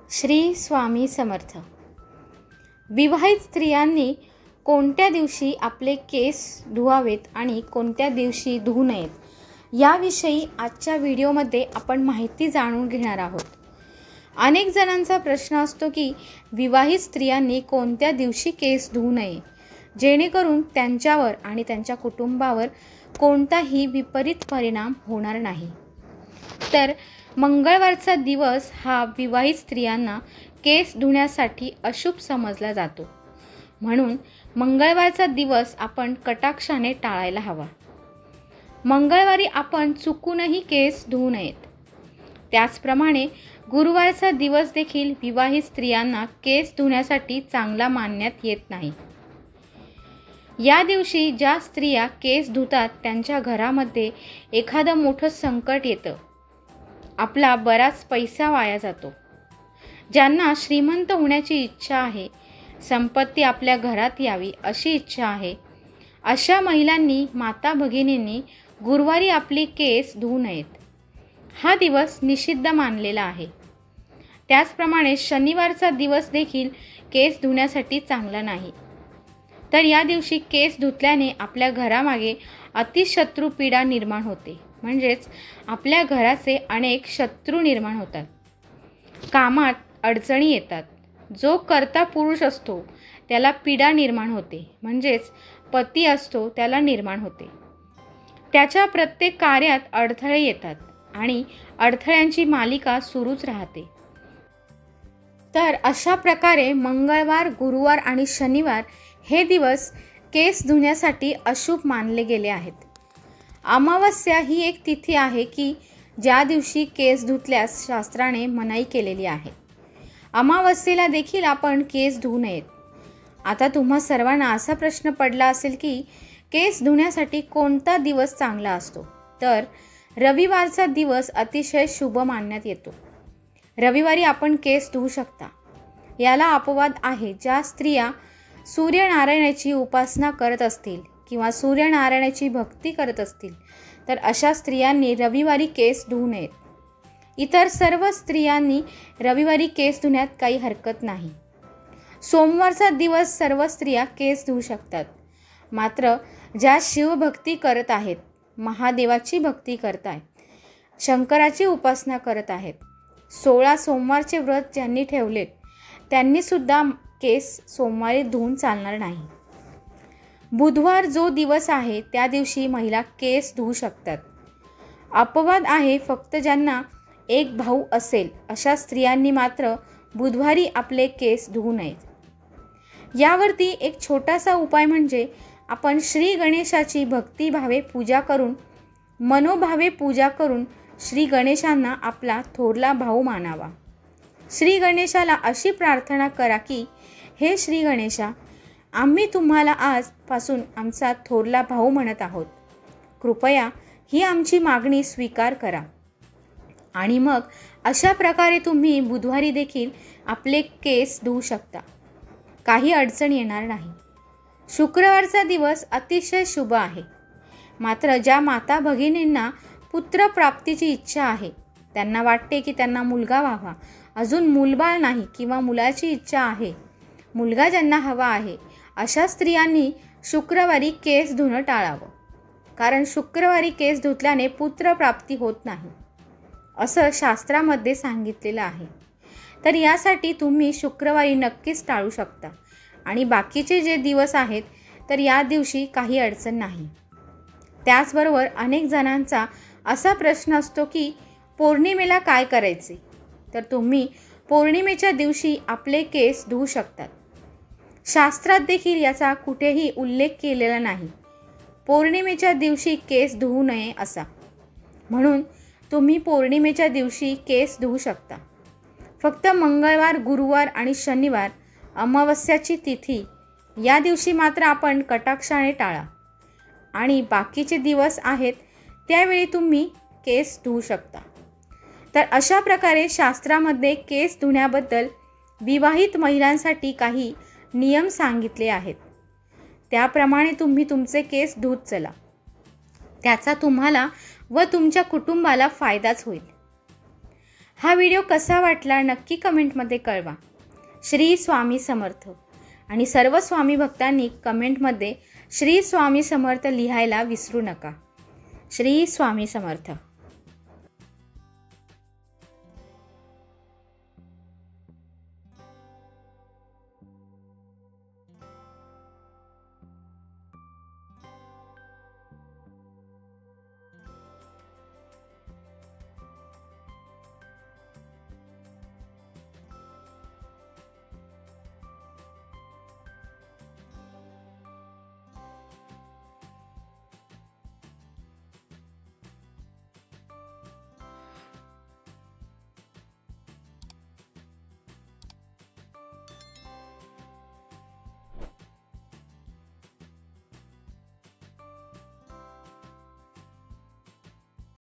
श्री स्वामी समर्थ। विवाहित स्त्रियांनी कोणत्या दिवशी आपले केस धुवावेत आणि कोणत्या दिवशी धुवू नयेत याविषयी आजच्या व्हिडिओमध्ये आपण माहिती जाणून घेणार आहोत। अनेक जणांचा प्रश्न असतो की विवाहित स्त्रियांनी कोणत्या दिवशी केस धुवू नये जेणेकरून त्यांच्यावर आणि त्यांच्या कुटुंबावर कोणताही विपरीत परिणाम होणार नाही। तर मंगळवारचा दिवस हा विवाहित स्त्रियांना केस धुण्यासाठी अशुभ समजला जातो, म्हणून मंगळवारचा दिवस आपण कटाक्षाने टाळायला हवा। मंगळवारी आपण चुकूनही केस धुवू नयेत। त्याचप्रमाणे गुरुवारचा दिवस देखील विवाहित स्त्रियांना केस धुण्यासाठी चांगला मानण्यात येत नाही। या दिवशी ज्या स्त्रिया केस धुतात त्यांच्या घरामध्ये एखादं मोठं संकट येतं, आपला बराच पैसा वाया जातो। ज्यांना श्रीमंत होण्याची इच्छा आहे, संपत्ती आपल्या घरात यावी अशी इच्छा आहे, अशा महिलांनी माता भगिनींनी गुरुवारी आपली केस धुवू नयेत। हा दिवस निषिद्ध मानलेला आहे। त्याचप्रमाणे शनिवारचा दिवस देखील केस धुण्यासाठी चांगला नाही। तर या दिवशी केस धुतल्याने आपल्या घरामागे अतिशत्रू पीडा निर्माण होते, म्हणजेच आपल्या घराचे अनेक शत्रू निर्माण होतात। कामात अडचणी येतात। जो कर्ता पुरुष असतो त्याला पीडा निर्माण होते, म्हणजेच पती असतो त्याला निर्माण होते। त्याच्या प्रत्येक कार्यात अडथळे येतात आणि अडथळ्यांची मालिका सुरूच राहते। तर अशा प्रकारे मंगळवार, गुरुवार आणि शनिवार हे दिवस केस धुण्यासाठी अशुभ मानले गेले आहेत। अमावस्या ही एक तिथी आहे की ज्या दिवशी केस धुतल्यास शास्त्राने मनाई केलेली आहे। अमावस्येला देखील आपण केस धुवू नयेत। आता तुम्हा सर्वांना असा प्रश्न पडला असेल की केस धुण्यासाठी कोणता दिवस चांगला असतो? तर रविवारचा दिवस अतिशय शुभ मानण्यात येतो। रविवारी आपण केस धुवू शकता। याला अपवाद आहे। ज्या स्त्रिया सूर्यनारायणाची उपासना करत असतील किंवा सूर्यनारायणाची भक्ती करत असतील तर अशा स्त्रियांनी रविवारी केस धुवू नयेत। इतर सर्व स्त्रियांनी रविवारी केस धुण्यात काही हरकत नाही। सोमवारचा दिवस सर्व स्त्रिया केस धुवू शकतात। मात्र ज्या शिवभक्ती करत आहेत, महादेवाची भक्ती करत आहेत, शंकराची उपासना करत आहेत, 16 सोमवारचे व्रत ज्यांनी ठेवलेत त्यांनी सुद्धा केस सोमवारी धुवून चालणार नाही। बुधवार जो दिवस आहे त्या दिवशी महिला केस धुवू शकतात। अपवाद आहे फक्त ज्यांना एक भाऊ असेल अशा स्त्रियांनी मात्र बुधवारी आपले केस धुवू नयेत। यावरती एक छोटासा उपाय म्हणजे आपण श्री गणेशाची भक्तिभावे पूजा करून, मनोभावे पूजा करून श्री गणेशांना आपला थोरला भाऊ मानावा। श्री गणेशाला अशी प्रार्थना करा की हे श्री गणेशा, आम्ही तुम्हाला आजपासून आमचा थोरला भाऊ म्हणत आहोत। कृपया ही आमची मागणी स्वीकार करा। आणि मग अशा प्रकारे तुम्ही बुधवारी देखील आपले केस धुवू शकता। काही अडचण येणार नाही। शुक्रवारचा दिवस अतिशय शुभ आहे। मात्र ज्या माता भगिनींना पुत्रप्राप्तीची इच्छा आहे, त्यांना वाटते की त्यांना मुलगा व्हावा, अजून मूलबाळ नाही किंवा मुलाची इच्छा आहे, मुलगा ज्यांना हवा आहे, अशा स्त्रियांनी शुक्रवारी केस धुणं टाळावं। कारण शुक्रवारी केस धुतल्याने पुत्रप्राप्ती होत नाही असं शास्त्रामध्ये सांगितलेलं आहे। तर यासाठी तुम्ही शुक्रवारी नक्कीच टाळू शकता। आणि बाकीचे जे दिवस आहेत तर या दिवशी काही अडचण नाही। त्याचबरोबर अनेक जणांचा असा प्रश्न असतो की पौर्णिमेला काय करायचे? तर तुम्ही पौर्णिमेच्या दिवशी आपले केस धुवू शकतात। शास्त्रात देखील याचा कुठेही उल्लेख केलेला नाही, पौर्णिमेच्या दिवशी केस धुवू नये असा। म्हणून तुम्ही पौर्णिमेच्या दिवशी केस धुवू शकता। फक्त मंगळवार, गुरुवार आणि शनिवार अमावस्याची तिथी या दिवशी मात्र आपण कटाक्षाने टाळा। आणि बाकीचे दिवस आहेत त्यावेळी तुम्ही केस धुवू शकता। तर अशा प्रकारे शास्त्रामध्ये केस धुण्याबद्दल विवाहित महिलांसाठी काही नियम सांगितले आहेत। त्याप्रमाणे तुम्ही तुमचे केस धुत चला। त्याचा तुम्हाला व तुमच्या कुटुंबाला फायदाच होईल। हा व्हिडिओ कसा वाटला नक्की कमेंटमध्ये कळवा. श्री स्वामी समर्थ. आणि सर्व स्वामी भक्तांनी कमेंटमध्ये श्री स्वामी समर्थ लिहायला विसरू नका. श्री स्वामी समर्थ.